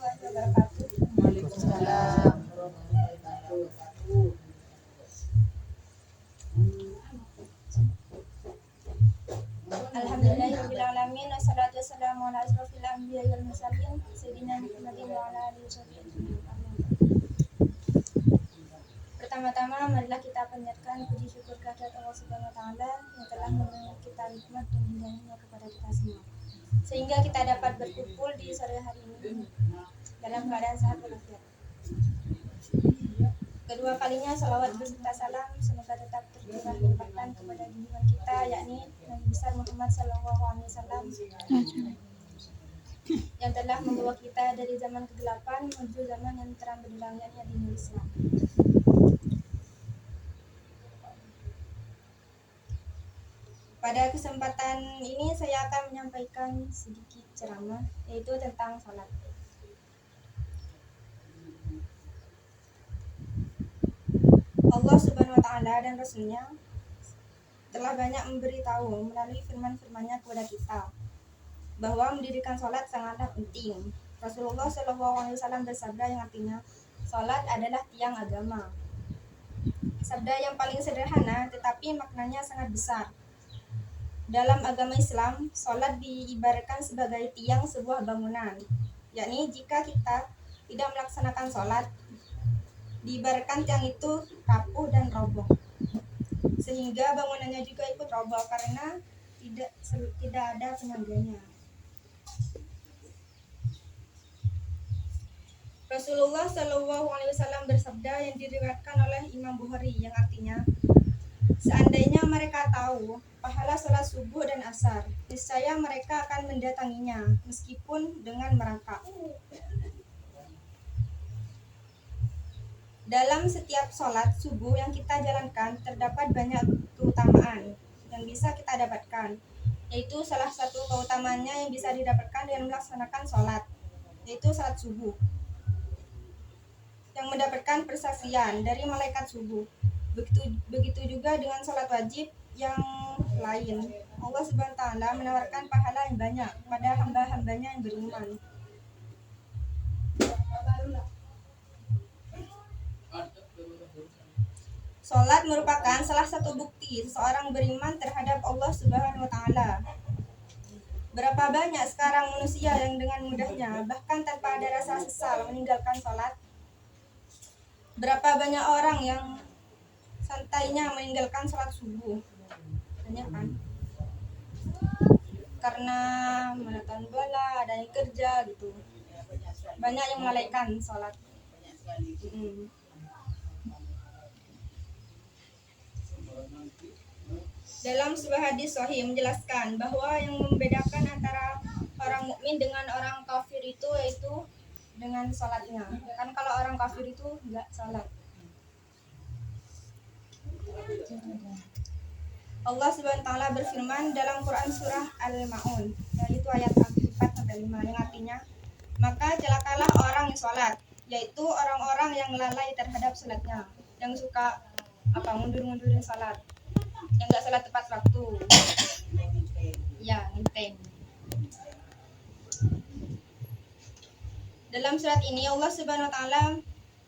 warahmatullahi wabarakatuh. Waalaikumsalam warahmatullahi wabarakatuh. Alhamdulillahirabbil alamin wassalatu wassalamu ala asrofil anbiya'i wal mursalin sayyidina Muhammadin wa ala alihi wasallam. Pertama-tama marilah kita panjatkan puji syukur kehadirat Allah Subhanahu wa taala yang telah memberi kita nikmat dan hidayahnya kepada kita semua. Sehingga kita dapat berkumpul di sore hari ini dalam keadaan sehat walafiat. Kedua kalinya salawat beserta salam semoga tetap tercurah limpahkan kepada junjungan kita yakni Nabi besar Muhammad sallallahu alaihi wasallam yang telah membawa kita dari zaman kegelapan menuju zaman yang terang benderangnya di Islam. Pada kesempatan ini saya akan menyampaikan sedikit ceramah yaitu tentang salat. Allah Subhanahu wa taala dan Rasulnya telah banyak memberitahu melalui firman-firmannya kepada kita bahwa mendirikan salat sangatlah penting. Rasulullah Shallallahu alaihi wasallam bersabda yang artinya salat adalah tiang agama. Sabda yang paling sederhana tetapi maknanya sangat besar. Dalam agama Islam, salat diibaratkan sebagai tiang sebuah bangunan. Yakni jika kita tidak melaksanakan salat, diibaratkan tiang itu rapuh dan roboh, sehingga bangunannya juga ikut roboh karena tidak ada penyangganya. Rasulullah Shallallahu alaihi wasallam bersabda yang diriwayatkan oleh Imam Bukhari yang artinya seandainya mereka tahu pahala salat subuh dan asar, niscaya mereka akan mendatanginya meskipun dengan merangkak. Dalam setiap sholat subuh yang kita jalankan terdapat banyak keutamaan yang bisa kita dapatkan, yaitu salah satu keutamaannya yang bisa didapatkan dengan melaksanakan sholat, yaitu sholat subuh yang mendapatkan persaksian dari malaikat subuh. Begitu juga dengan sholat wajib yang lain. Allah Subhanahu wa taala menawarkan pahala yang banyak pada hamba-hambanya yang beriman. Salat merupakan salah satu bukti seseorang beriman terhadap Allah Subhanahu wa taala. Berapa banyak sekarang manusia yang dengan mudahnya bahkan tanpa ada rasa sesal meninggalkan salat? Berapa banyak orang yang santainya meninggalkan salat subuh? Banyak kan? Karena menonton bola, ada yang kerja gitu. Banyak yang melalaikan salat. Dalam sebuah hadis sahih menjelaskan bahwa yang membedakan antara orang mukmin dengan orang kafir itu yaitu dengan salatnya. Kan kalau orang kafir itu enggak salat. Allah Subhanahu wa taala berfirman dalam Quran surah Al-Maun, yaitu ayat 4-5 yang artinya, maka celakalah orang yang salat, yaitu orang-orang yang lalai terhadap salatnya, yang suka mundur-mundurin salat, yang enggak salat tepat waktu. Ya, ngenteng. Dalam surat ini Allah Subhanahu wa taala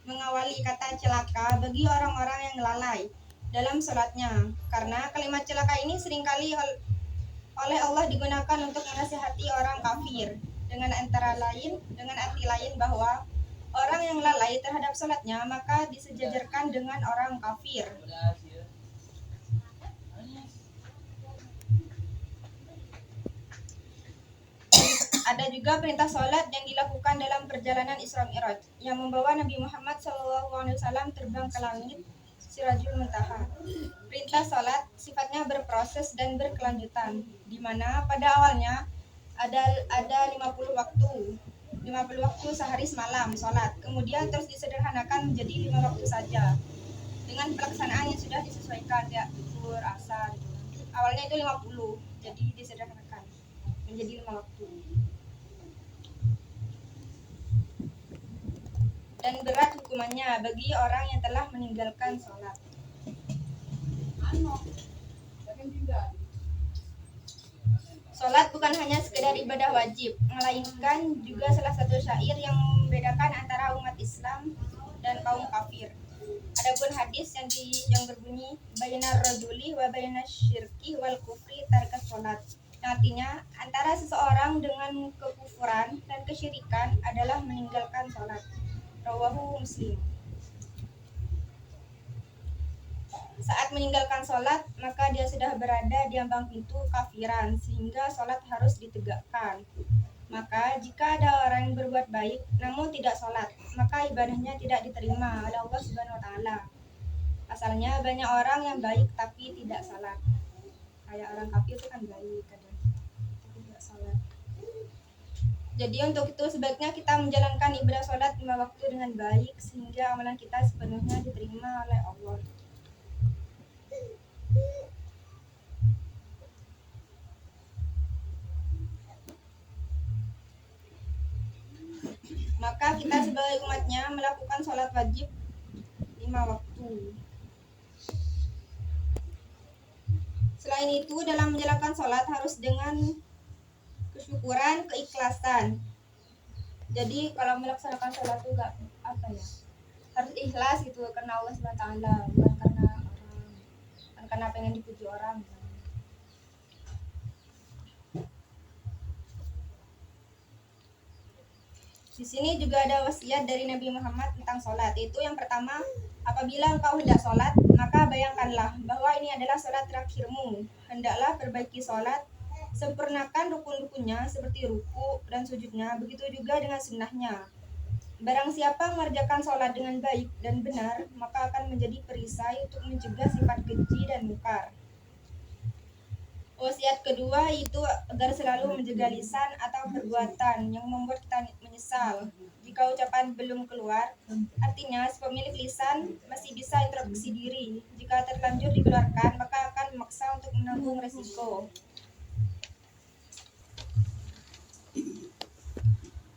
mengawali kata celaka bagi orang-orang yang lalai dalam salatnya, karena kalimat celaka ini seringkali oleh Allah digunakan untuk menasihati orang kafir dengan arti lain bahwa orang yang lalai terhadap salatnya maka disejajarkan dengan orang kafir. Ada juga perintah salat yang dilakukan dalam perjalanan Isra Mi'raj yang membawa Nabi Muhammad SAW terbang ke langit Sirajul Muntaha. Perintah salat sifatnya berproses dan berkelanjutan, di mana pada awalnya ada 50 waktu sehari semalam salat, kemudian terus disederhanakan menjadi 5 waktu saja dengan pelaksanaan yang sudah disesuaikan ya zuhur, asar. Awalnya itu 50, jadi disederhanakan menjadi 5 waktu. Dan berat hukumannya bagi orang yang telah meninggalkan sholat. Sholat bukan hanya sekedar ibadah wajib, melainkan juga salah satu syair yang membedakan antara umat Islam dan kaum kafir. Adapun hadis yang berbunyi bainar rajuli wa bainas syirki wal kufri tarkas sholat, yang artinya antara seseorang dengan kekufuran dan kesyirikan adalah meninggalkan sholat. Rawahu Muslim. Saat meninggalkan sholat, maka dia sudah berada di ambang pintu kafiran, sehingga sholat harus ditegakkan. Maka jika ada orang yang berbuat baik namun tidak sholat, maka ibadahnya tidak diterima oleh Allah Subhanahu wa Ta'ala. Asalnya banyak orang yang baik tapi tidak sholat. Kayak orang kafir itu kan baik kadang, tapi tidak sholat. Jadi untuk itu sebaiknya kita menjalankan ibadah sholat 5 waktu dengan baik, sehingga amalan kita sepenuhnya diterima oleh Allah. Maka kita sebagai umatnya melakukan sholat wajib 5 waktu. Selain itu, dalam menjalankan sholat harus dengan kesyukuran, keikhlasan. Jadi kalau melaksanakan sholat itu gak apa ya, harus ikhlas gitu karena Allah SWT, bukan karena orang, bukan karena pengen dipuji orang. Di sini juga ada wasiat dari Nabi Muhammad tentang sholat. Itu yang pertama, apabila engkau hendak sholat, maka bayangkanlah bahwa ini adalah sholat terakhirmu. Hendaklah perbaiki sholat, sempurnakan rukun-rukunnya seperti ruku dan sujudnya, begitu juga dengan sunnahnya. Barang siapa mengerjakan sholat dengan baik dan benar, maka akan menjadi perisai untuk mencegah sifat keji dan mungkar. Wasiat kedua itu agar selalu menjaga lisan atau perbuatan yang membuat kita menyesal. Jika ucapan belum keluar, artinya si pemilik lisan masih bisa introspeksi diri. Jika terlanjur dikeluarkan, maka akan memaksa untuk menanggung resiko.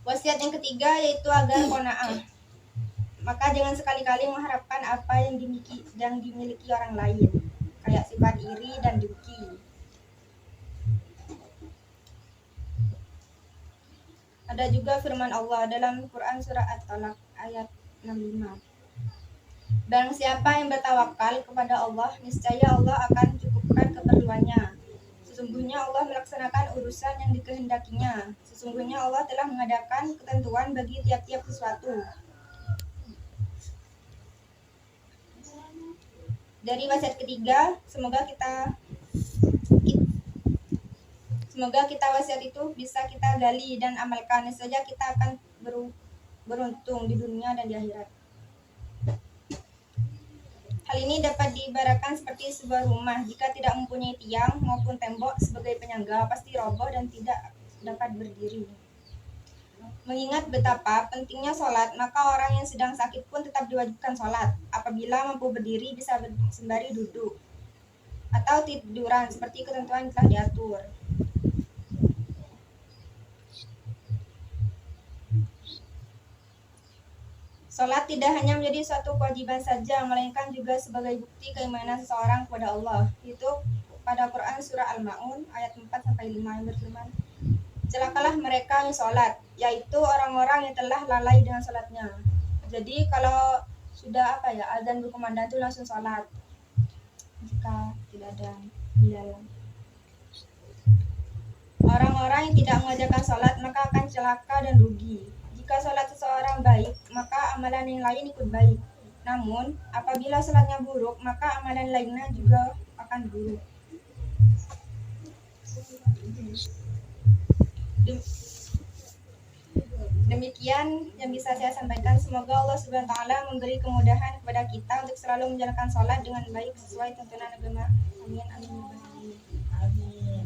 Wasiat yang ketiga yaitu agar qanaah. Maka jangan sekali-kali mengharapkan apa yang dimiliki orang lain, kayak sifat iri dan dengki. Ada juga firman Allah dalam Quran surah At-Talaq ayat 65. Barang siapa yang bertawakal kepada Allah, niscaya Allah akan cukupkan keperluannya. Sesungguhnya Allah melaksanakan urusan yang dikehendakinya. Sesungguhnya Allah telah mengadakan ketentuan bagi tiap-tiap sesuatu. Dari wasiat ketiga, semoga kita wasiat itu bisa kita gali dan amalkan, saja kita akan beruntung di dunia dan di akhirat. Hal ini dapat diibaratkan seperti sebuah rumah. Jika tidak mempunyai tiang maupun tembok sebagai penyangga, pasti roboh dan tidak dapat berdiri. Mengingat betapa pentingnya sholat, maka orang yang sedang sakit pun tetap diwajibkan sholat. Apabila mampu berdiri, bisa sembari duduk atau tiduran seperti ketentuan telah diatur. Sholat tidak hanya menjadi suatu kewajiban saja, melainkan juga sebagai bukti keimanan seseorang kepada Allah. Itu pada Quran surah Al-Ma'un ayat 4-5 yang berfirman, celakalah mereka yang sholat, yaitu orang-orang yang telah lalai dengan sholatnya. Jadi kalau sudah azan berkumandang itu langsung sholat, jika tidak ada hilal. Orang-orang yang tidak mengerjakan sholat maka akan celaka dan rugi. Jika sholat seseorang baik, maka amalan yang lain ikut baik. Namun, apabila sholatnya buruk, maka amalan lainnya juga akan buruk. Demikian yang bisa saya sampaikan. Semoga Allah Subhanahu wa Ta'ala memberi kemudahan kepada kita untuk selalu menjalankan sholat dengan baik sesuai tuntunan agama. Amin. Amin.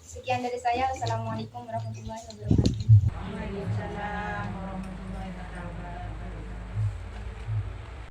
Sekian dari saya. Assalamualaikum warahmatullahi wabarakatuh. Waalaikumsalam.